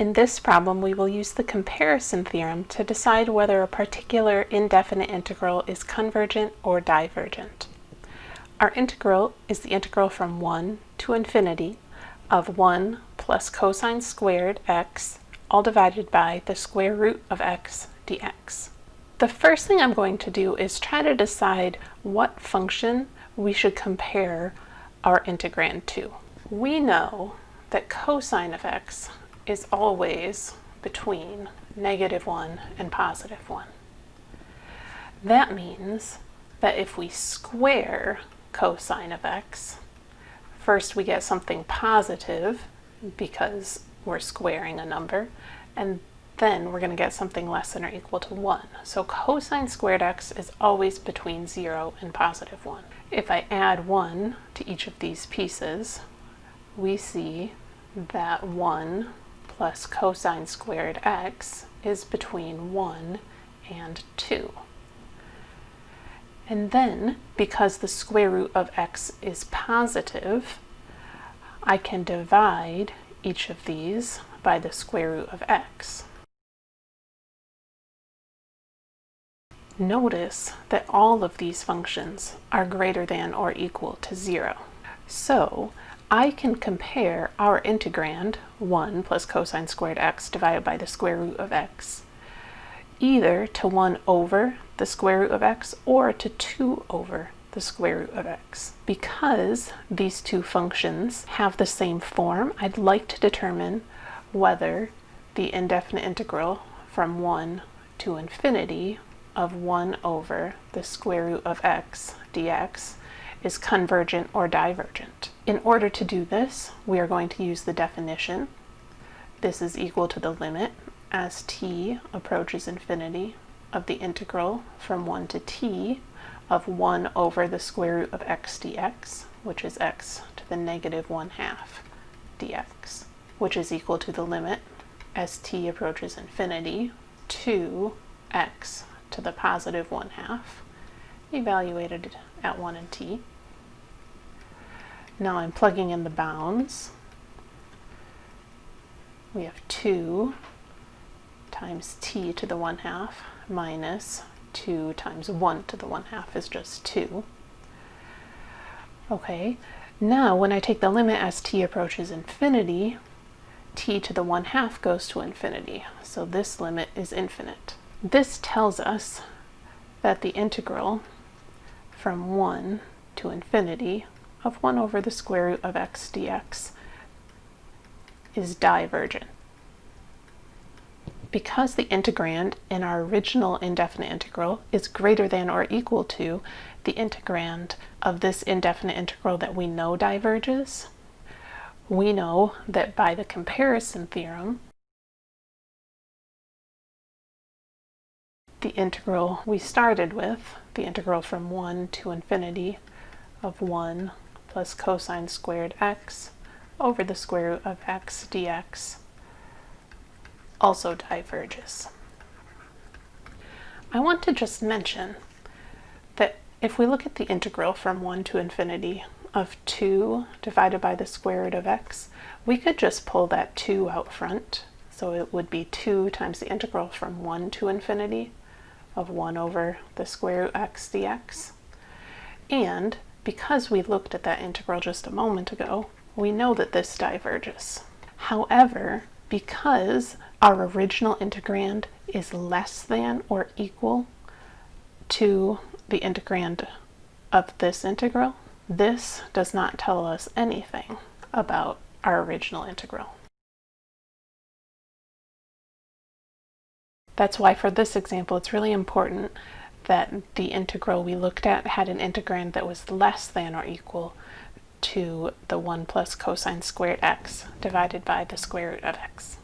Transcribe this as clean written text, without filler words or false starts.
In this problem, we will use the comparison theorem to decide whether a particular indefinite integral is convergent or divergent. Our integral is the integral from 1 to infinity of 1 plus cosine squared x, all divided by the square root of x dx. The first thing I'm going to do is try to decide what function we should compare our integrand to. We know that cosine of x is always between -1 and +1. That means that if we square cosine of x, first we get something positive because we're squaring a number, and then we're going to get something less than or equal to 1. So cosine squared x is always between 0 and +1. If I add 1 to each of these pieces, we see that 1 plus cosine squared x is between 1 and 2. And then, because the square root of x is positive, I can divide each of these by the square root of x. Notice that all of these functions are greater than or equal to 0. So I can compare our integrand, 1 plus cosine squared x divided by the square root of x, either to 1 over the square root of x or to 2 over the square root of x. Because these two functions have the same form, I'd like to determine whether the indefinite integral from 1 to infinity of 1 over the square root of x dx is convergent or divergent. In order to do this, we are going to use the definition. This is equal to the limit as t approaches infinity of the integral from 1 to t of 1 over the square root of x dx, which is x to the -1/2 dx, which is equal to the limit as t approaches infinity to x to the +1/2, evaluated at 1 and t. Now I'm plugging in the bounds. We have 2 times t to the 1/2 minus 2 times 1 to the 1/2 is just 2. Okay, now when I take the limit as t approaches infinity, t to the 1/2 goes to infinity, so this limit is infinite. This tells us that the integral from 1 to infinity of 1 over the square root of x dx is divergent. Because the integrand in our original indefinite integral is greater than or equal to the integrand of this indefinite integral that we know diverges, we know that by the comparison theorem, the integral we started with, the integral from 1 to infinity of 1 plus cosine squared x over the square root of x dx, also diverges. I want to just mention that if we look at the integral from 1 to infinity of 2 divided by the square root of x, we could just pull that 2 out front. So it would be 2 times the integral from 1 to infinity of 1 over the square root x dx. And because we looked at that integral just a moment ago, we know that this diverges. However, because our original integrand is less than or equal to the integrand of this integral, this does not tell us anything about our original integral. That's why for this example, it's really important that the integral we looked at had an integrand that was less than or equal to the 1 plus cosine squared x divided by the square root of x.